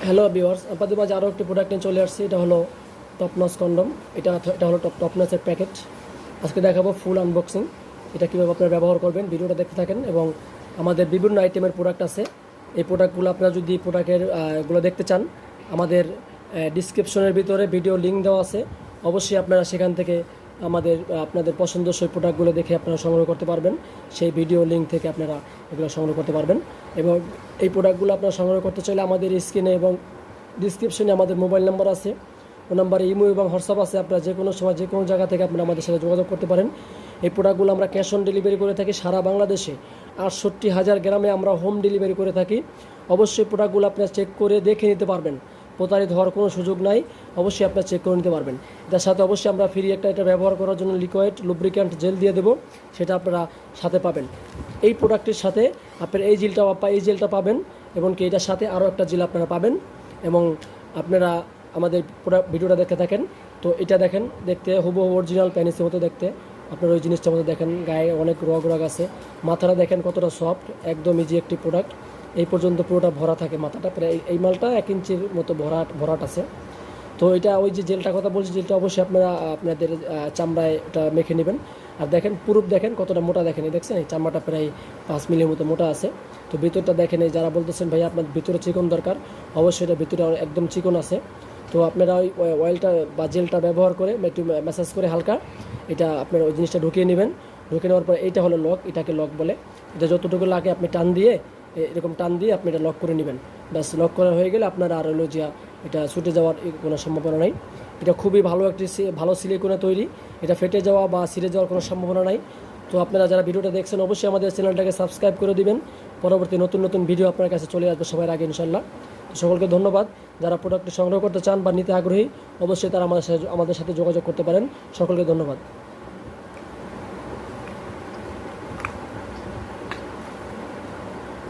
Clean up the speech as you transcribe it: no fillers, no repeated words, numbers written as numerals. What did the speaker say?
Hello viewers, আপনাদের মাঝে আরও একটি প্রোডাক্ট নিয়ে চলে আসছি। এটা হলো টপনস কন্ডম। এটা হলো টপনসের প্যাকেট। আজকে দেখাবো ফুল আনবক্সিং, এটা কীভাবে আপনারা ব্যবহার করবেন। ভিডিওটা দেখতে থাকেন। এবং আমাদের বিভিন্ন আইটেমের প্রোডাক্ট আছে। এই প্রোডাক্টগুলো আপনারা যদি প্রোডাক্টের গুলো দেখতে চান, আমাদের ডিসক্রিপশনের ভিতরে ভিডিও লিঙ্ক দেওয়া আছে। অবশ্যই আপনারা সেখান থেকে আপনাদের পছন্দসই প্রোডাক্টগুলো দেখে আপনারা সংগ্রহ করতে পারবেন। সেই ভিডিও লিঙ্ক থেকে আপনারা এগুলো সংগ্রহ করতে পারবেন। এবং এই প্রোডাক্টগুলো আপনারা সংগ্রহ করতে চাইলে আমাদের স্ক্রিনে এবং ডিসক্রিপশনে আমাদের মোবাইল নাম্বার আছে। ও নাম্বারে ইমো এবং হোয়াটসঅ্যাপ আছে। আপনারা যে কোনো সময় যে কোনো জায়গা থেকে আপনারা আমাদের সাথে যোগাযোগ করতে পারেন। এই প্রোডাক্টগুলো আমরা ক্যাশ অন ডেলিভারি করে থাকি সারা বাংলাদেশে। 68,000 গ্রামে আমরা হোম ডেলিভারি করে থাকি। অবশ্যই প্রোডাক্টগুলো আপনারা চেক করে দেখে নিতে পারবেন। প্রতারিত হওয়ার কোনো সুযোগ নাই। অবশ্যই আপনারা চেক করে নিতে পারবেন। এটার সাথে অবশ্যই আমরা ফ্রি এটা ব্যবহার করার জন্য লিকুইড লুব্রিক্যান্ট জেল দিয়ে দেবো, সেটা আপনারা সাথে পাবেন। এই প্রোডাক্টের সাথে আপনারা এই জেলটা পাবেন, এবং কি এটার সাথে আরও একটা জেল আপনারা পাবেন। এবং আপনারা আমাদের পুরো ভিডিওটা দেখতে থাকেন। তো এটা দেখেন, দেখতে হুবহু অরিজিনাল প্যানিসের মতো দেখতে। আপনারা ওই জিনিসটার মধ্যে দেখেন গায়ে অনেক রগ আছে। মাথাটা দেখেন কতটা সফট, একদম ইজি একটি প্রোডাক্ট। এই পর্যন্ত পুরোটা ভরা থাকে মাথাটা, প্রায় এই মালটা 1 ইঞ্চির মতো ভরাট আছে। তো এটা ওই যে জেলটার কথা বলছি, জেলটা অবশ্যই আপনারা আপনাদের চামড়ায় এটা মেখে নেবেন। আর দেখেন পুরুপ দেখেন কতটা মোটা, দেখেন এই দেখছেন এই চামড়াটা প্রায় 5 মিলির মতো মোটা আছে। তো ভিতরটা দেখেন, এই যারা বলতেছেন ভাই আপনার ভিতরে চিকন দরকার, অবশ্যই এটা ভিতরে একদম চিকন আছে। তো আপনারা ওই অয়েলটা বা জেলটা ব্যবহার করে একটু ম্যাসাজ করে হালকা এটা আপনারা ওই জিনিসটা ঢুকিয়ে নেবেন। ঢুকিয়ে নেওয়ার পর এইটা হলো লক, এটাকে লক বলে। এটা যতটুকু লাগে আপনি টান দিয়ে এরকম টান দিয়ে আপনি এটা লক করে নেবেন। ব্যাস, লক করা হয়ে গেলে আপনার আর হলো যে এটা ছুটে যাওয়ার কোনো সম্ভাবনা নাই। এটা খুবই ভালো সিলিকনে তৈরি। এটা ফেটে যাওয়া বা ছিঁড়ে যাওয়ার কোনো সম্ভাবনা নাই। তো আপনারা যারা ভিডিওটা দেখছেন অবশ্যই আমাদের চ্যানেলটাকে সাবস্ক্রাইব করে দিবেন। পরবর্তী নতুন নতুন ভিডিও আপনার কাছে চলে আসবে সবার আগে ইনশাল্লাহ। সকলকে ধন্যবাদ। যারা প্রোডাক্টটি সংগ্রহ করতে চান বা নিতে আগ্রহী, অবশ্যই তারা আমাদের সাথে যোগাযোগ করতে পারেন। সকলকে ধন্যবাদ।